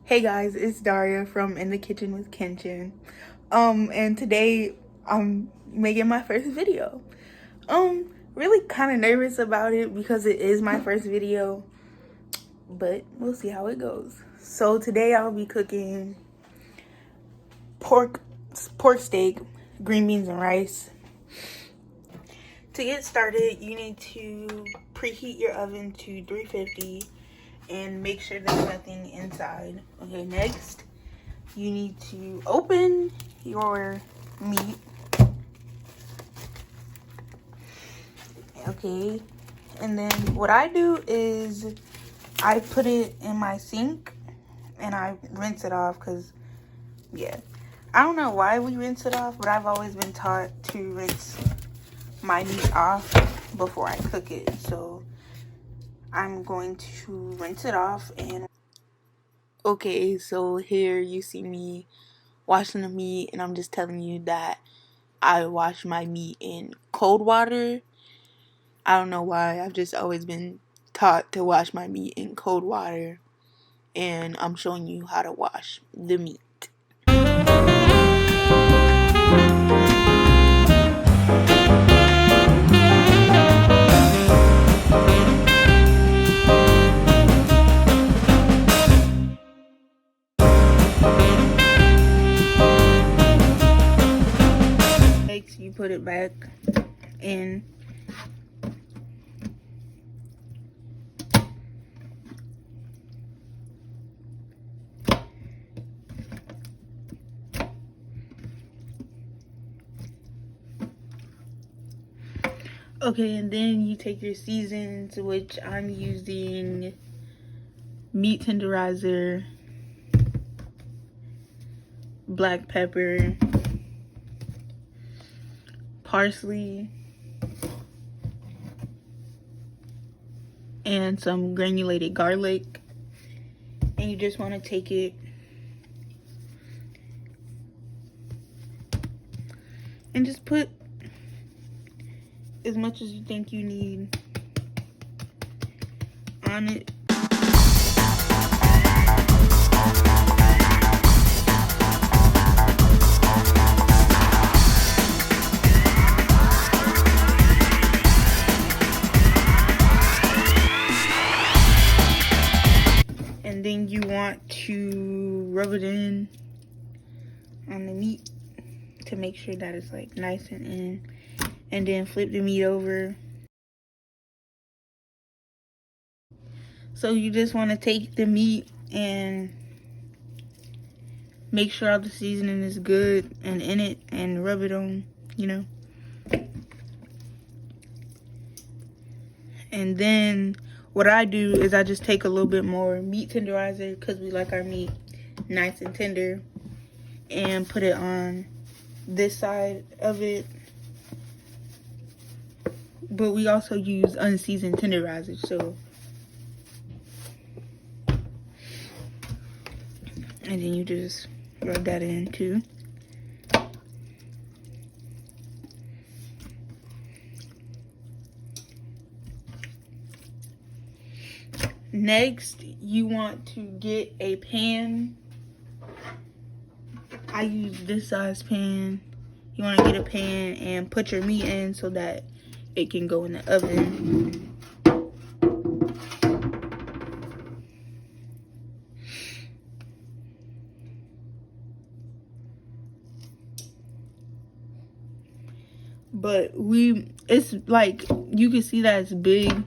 Hey guys, it's Daria from In the Kitchen with Kenshin. And today I'm making my first video. Really kind of nervous about it because it is my first video, but we'll see how it goes. So today I'll be cooking pork steak, green beans and rice. To get started, you need to preheat your oven to 350 and make sure there's nothing inside. Okay, next you need to open your meat. Okay, and then what I do is I put it in my sink and I rinse it off because, yeah, I don't know why we rinse it off, but I've always been taught to rinse my meat off before I cook it. So I'm going to rinse it off. And okay, so here you see me washing the meat, and I'm just telling you that I wash my meat in cold water. I don't know why. I've just always been taught to wash my meat in cold water, and I'm showing you how to wash the meat. Next, you put it back in. Okay, and then you take your seasons, which I'm using meat tenderizer, black pepper, parsley, and some granulated garlic. And you just want to take it and just put as much as you think you need on it. And then you want to rub it in on the meat to make sure that it's like nice and in. And then flip the meat over. So you just want to take the meat and make sure all the seasoning is good and in it, and rub it on, And then what I do is I just take a little bit more meat tenderizer, because we like our meat nice and tender, and put it on this side of it. But we also use unseasoned tenderizer, so. And then you just rub that in too. Next, you want to get a pan. I use this size pan. You want to get a pan and put your meat in so that it can go in the oven. But it's like, you can see that it's big.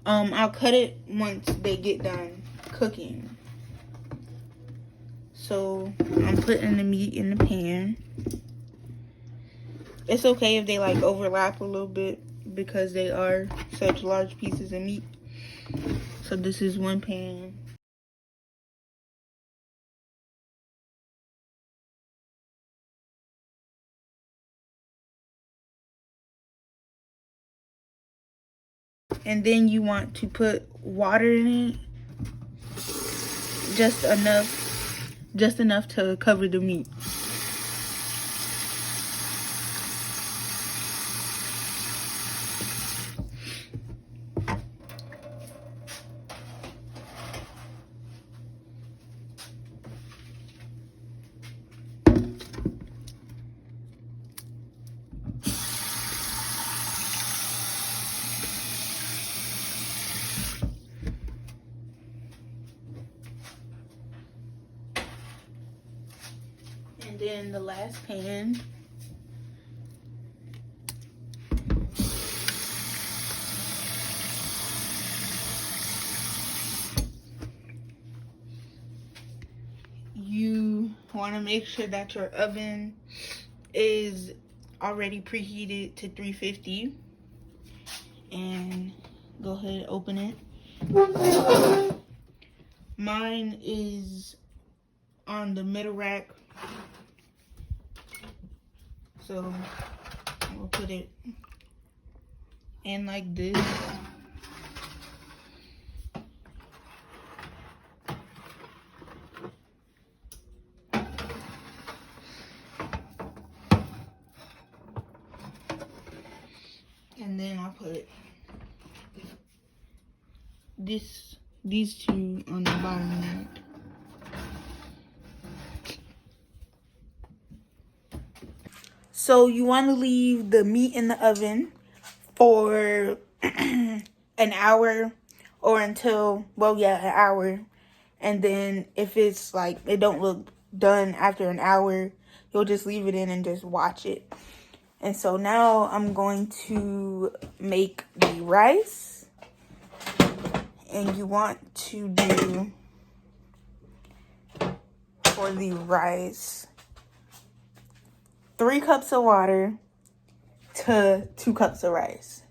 I'll cut it once they get done cooking. So I'm putting the meat in the pan. It's okay if they like overlap a little bit because they are such large pieces of meat. So this is one pan. And then you want to put water in it, just enough to cover the meat. And then the last pan, you want to make sure that your oven is already preheated to 350, and go ahead and open it. Mine is on the middle rack, so we'll put it in like this. And then I'll put these two on the bottom rack. So you want to leave the meat in the oven for an hour, or until, well, yeah, an hour. And then if it's like it don't look done after an hour, you'll just leave it in and just watch it. And so now I'm going to make the rice. And you want to do, for the rice, 3 cups of water to 2 cups of rice.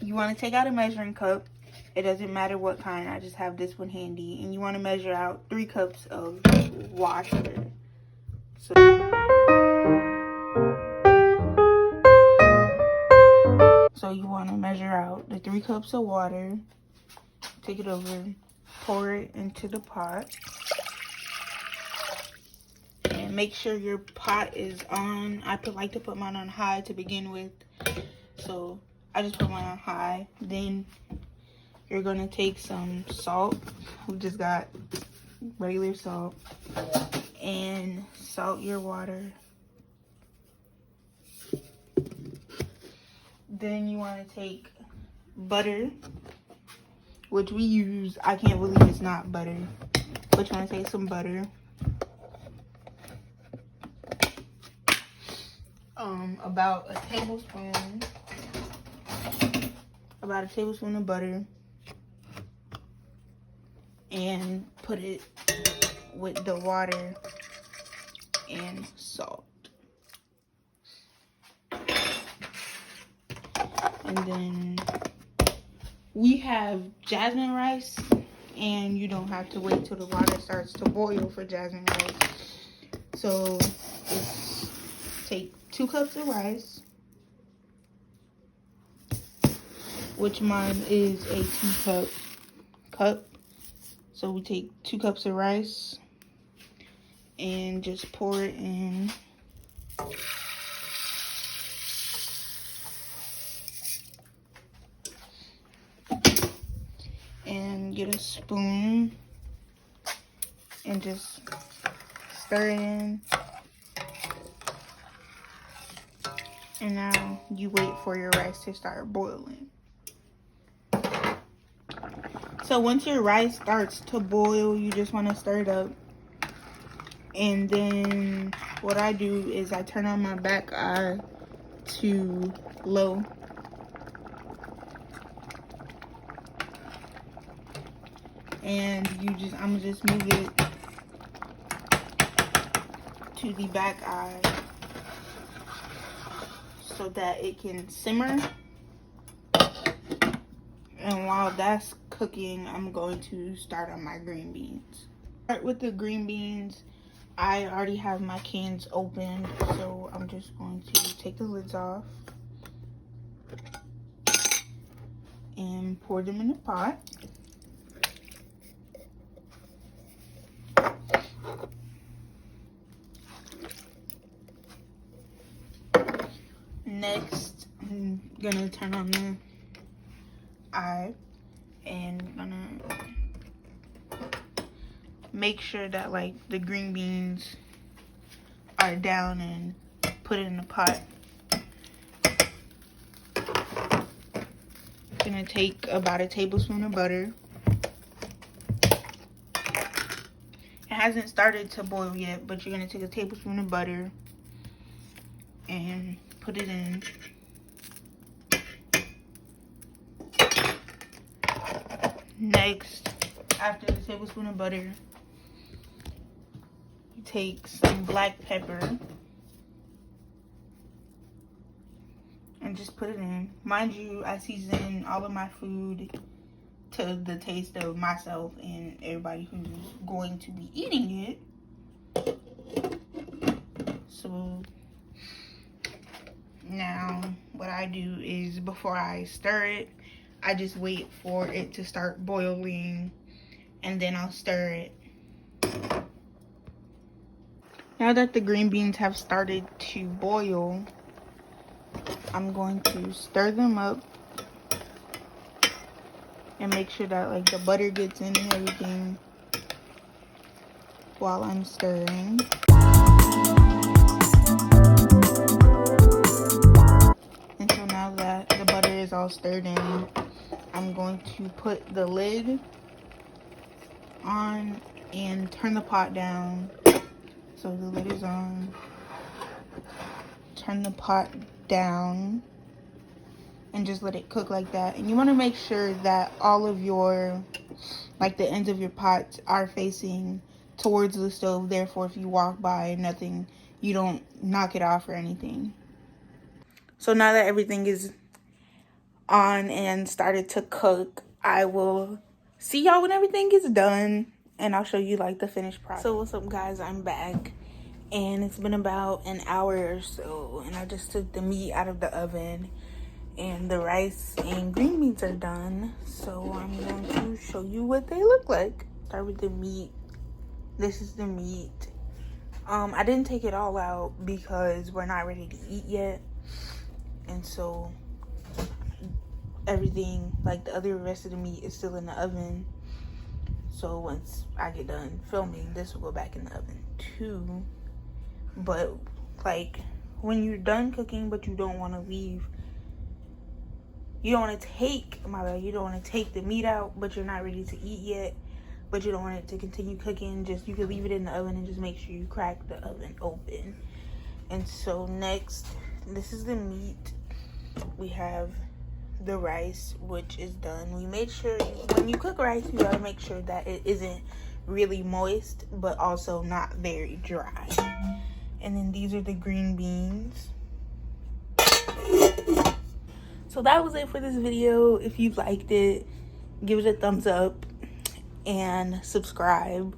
You want to take out a measuring cup. It doesn't matter what kind. I just have this one handy. And you want to measure out 3 cups of water. So you want to measure out the 3 cups of water. Take it over. Pour it into the pot. And make sure your pot is on. I like to put mine on high to begin with. So I just put mine on high. Then you're going to take some salt. We just got regular salt. And salt your water. Then you want to take butter, which we use. I can't believe it's not butter. But you want to take some butter. About a tablespoon of butter, and put it with the water and salt. And then we have jasmine rice, and you don't have to wait till the water starts to boil for jasmine rice. So just take 2 cups of rice, which mine is a 2 cup. So we take 2 cups of rice and just pour it in. And get a spoon and just stir it in. And now you wait for your rice to start boiling. So once your rice starts to boil, you just want to stir it up. And then what I do is I turn on my back eye to low. And I'm just move it to the back eye so that it can simmer. And while that's cooking, I'm going to start on my green beans. Start with the green beans. I already have my cans open, so I'm just going to take the lids off and pour them in the pot. Next, I'm gonna turn on the eye and gonna make sure that like the green beans are down and put it in the pot. Gonna take about a tablespoon of butter. It hasn't started to boil yet, but you're gonna take a tablespoon of butter and put it in. Next, after the tablespoon of butter, you take some black pepper and just put it in. Mind you, I season all of my food to the taste of myself and everybody who's going to be eating it. So now what I do is, before I stir it, I just wait for it to start boiling and then I'll stir it. Now that the green beans have started to boil, I'm going to stir them up and make sure that like the butter gets in and everything while I'm stirring. And so now that the butter is all stirred in, I'm going to put the lid on and turn the pot down. So the lid is on. Turn the pot down and just let it cook like that. And you want to make sure that all of your, like the ends of your pots are facing towards the stove. Therefore, if you walk by, nothing, you don't knock it off or anything. So now that everything is on and started to cook, I will see y'all when everything is done and I'll show you like the finished product. So what's up, guys? I'm back and it's been about an hour or so and I just took the meat out of the oven and the rice and green beans are done. So I'm going to show you what they look like. Start with the meat. This is the meat. I didn't take it all out because we're not ready to eat yet, and so everything, like the other rest of the meat, is still in the oven. So once I get done filming, this will go back in the oven too. But like when you're done cooking but you don't want to leave, you don't want to take, you don't want to take the meat out but you're not ready to eat yet, but you don't want it to continue cooking, just you can leave it in the oven and just make sure you crack the oven open. And so next, this is the meat. We have the rice, which is done. We made sure when you cook rice, you gotta make sure that it isn't really moist but also not very dry. And then these are the green beans. So that was it for this video. If you liked it, give it a thumbs up and subscribe.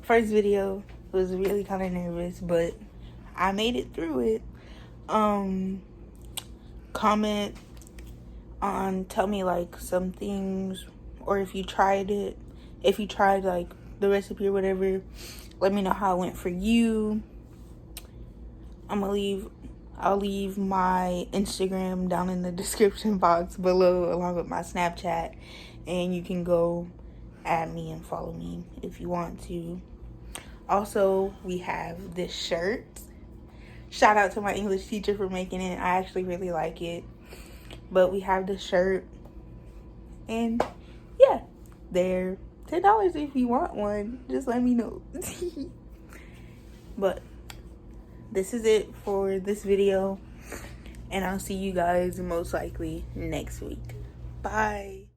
First video was really kind of nervous, but I made it through it. Comment on, tell me like some things, or if you tried it, if you tried like the recipe or whatever, let me know how it went for you. I'll leave my Instagram down in the description box below, along with my Snapchat, and you can go add me and follow me if you want to. Also, we have this shirt. Shout out to my English teacher for making it. I actually really like it. But we have this shirt, and yeah, they're $10 if you want one. Just let me know. But this is it for this video, and I'll see you guys most likely next week. Bye.